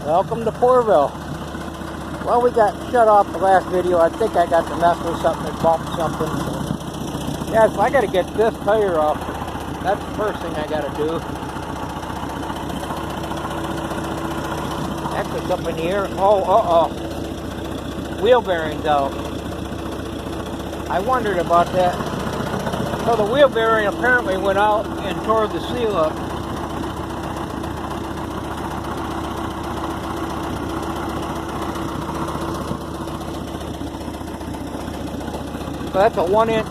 Welcome to Pourville. Well, we got shut off the last video. I think I got to mess with something and bumped something. So. Yeah, so I got to get this tire off. That's the first thing I got to do. That was up in the air. Oh, wheel bearing's out. I wondered about that. So the wheel bearing apparently went out and tore the seal up. So that's a 1-inch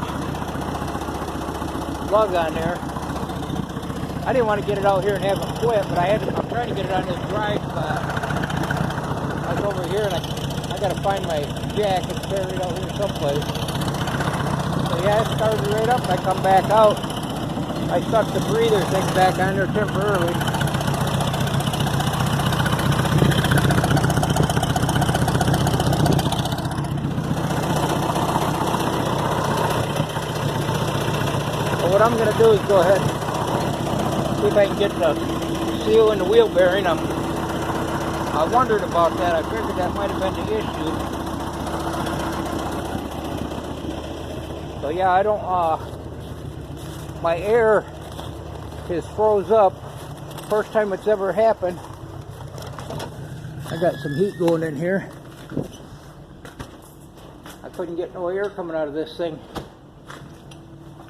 lug on there. I didn't want to get it out here and have it quit, but I'm trying to get it on this dry spot. I was over here and I got to find my jack and carry it out here someplace. So yeah, it started right up. I come back out. I stuck the breather thing back on there temporarily. What I'm going to do is go ahead and see if I can get the seal in the wheel bearing. I wondered about that. I figured that might have been the issue. So yeah, I don't, my air is froze up. First time it's ever happened. I got some heat going in here. I couldn't get no air coming out of this thing.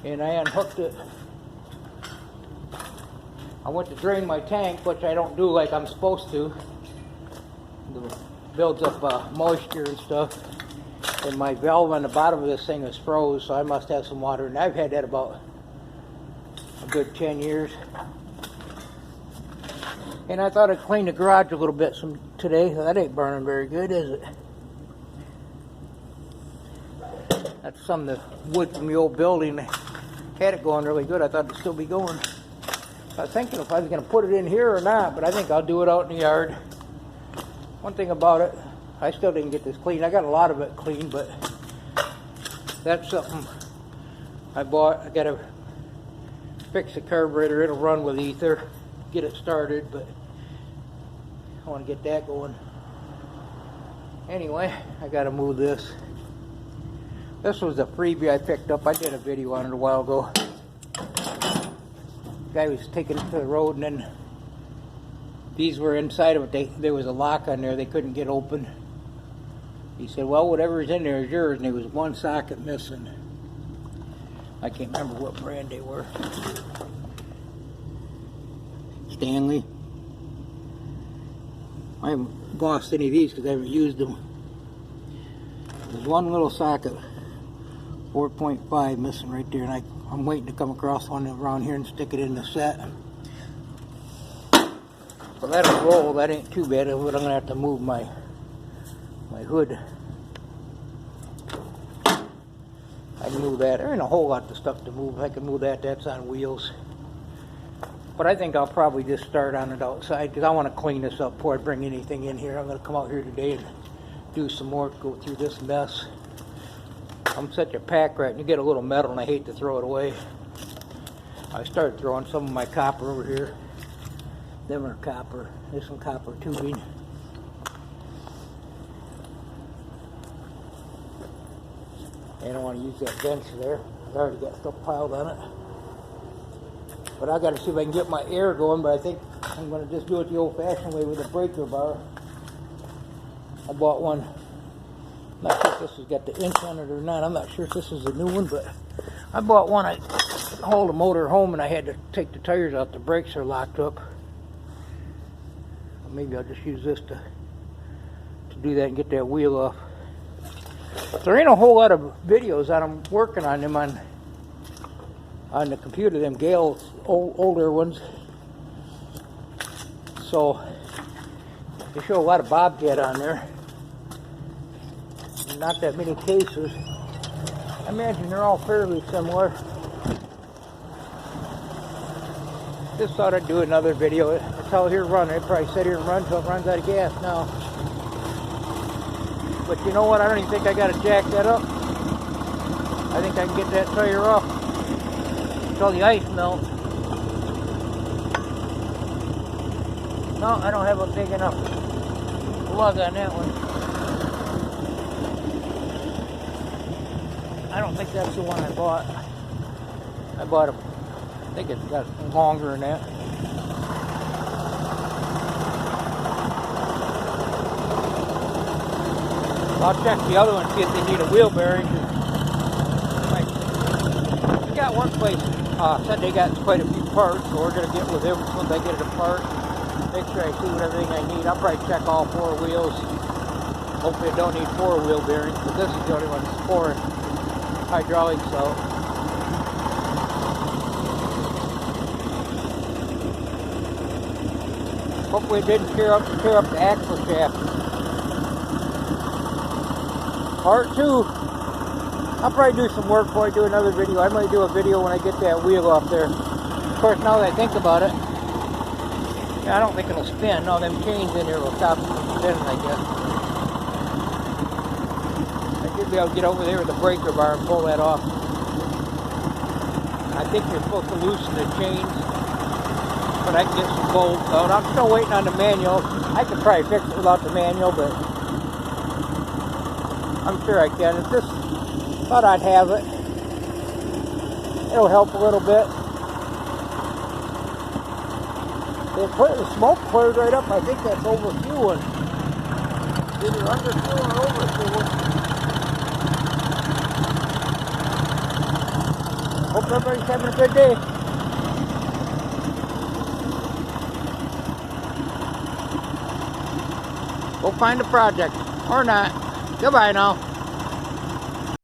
And I unhooked it. I went to drain my tank, which I don't do like I'm supposed to. It builds up moisture and stuff. And my valve on the bottom of this thing is froze, so I must have some water. And I've had that about a good 10 years. And I thought I'd clean the garage a little bit today. That ain't burning very good, is it? That's some of the wood from the old building. Had it going really good. I thought it'd still be going. I was thinking if I was going to put it in here or not, but I think I'll do it out in the yard. One thing about it, I still didn't get this clean. I got a lot of it clean, but that's something I bought. I got to fix the carburetor. It'll run with ether, get it started, but I want to get that going. Anyway, I got to move this. This was a freebie I picked up. I did a video on it a while ago. The guy was taking it to the road, and then these were inside of it. There was a lock on there they couldn't get open. He said, well, whatever's in there is yours, and there was one socket missing. I can't remember what brand they were. Stanley. I haven't lost any of these because I haven't used them. There's one little socket. 4.5 missing right there, and I'm waiting to come across one around here and stick it in the set. So that'll roll. That ain't too bad, but I'm going to have to move my hood. I can move that. There ain't a whole lot of stuff to move. I can move that. That's on wheels. But I think I'll probably just start on it outside because I want to clean this up before I bring anything in here. I'm going to come out here today and do some more, go through this mess. I'm such a pack rat, and you get a little metal and I hate to throw it away. I started throwing some of my copper over here. Them are copper. There's some copper tubing. I don't want to use that bench there. I already got stuff piled on it. But I got to see if I can get my air going, but I think I'm going to just do it the old-fashioned way with a breaker bar. I bought one. I'm not sure if this has got the inch on it or not. I'm not sure if this is a new one, but I bought one. I hauled a motor home and I had to take the tires out. The brakes are locked up. Maybe I'll just use this to do that and get that wheel off. There ain't a whole lot of videos on them working on them on the computer, them Gale older ones. So they show a lot of Bobcat on there. Not that many cases. I imagine they're all fairly similar. Just thought I'd do another video. It's out here running. It probably sit here and run until it runs out of gas now. But you know what? I don't even think I got to jack that up. I think I can get that tire off until the ice melts. No, I don't have a big enough lug on that one. I don't think that's the one I bought. I bought a, I think it's got longer than that. I'll check the other one, see if they need a wheel bearing. We got one place said they got quite a few parts, so we're going to get with them once I get it apart. Make sure I see what everything I need. I'll probably check all 4 wheels. Hopefully I don't need 4 wheel bearings, but this is the only one that's 4 hydraulics, so. Hopefully it didn't tear up the axle shaft. Part 2. I'll probably do some work before I do another video. I might do a video when I get that wheel off there. Of course, now that I think about it, yeah, I don't think it'll spin. No, them chains in here will stop it from spinning, I guess. I should be able to get over there with the breaker bar and pull that off. I think you're supposed to loosen the chains, but I can get some bolts out. I'm still waiting on the manual. I could probably fix it without the manual, but I'm sure I can. It's just, thought I'd have it. It'll help a little bit. They put the smoke cleared right up. I think that's overfueling. Either underfueling or overfueling. Hope everybody's having a good day. Go find a project. Or not. Goodbye now.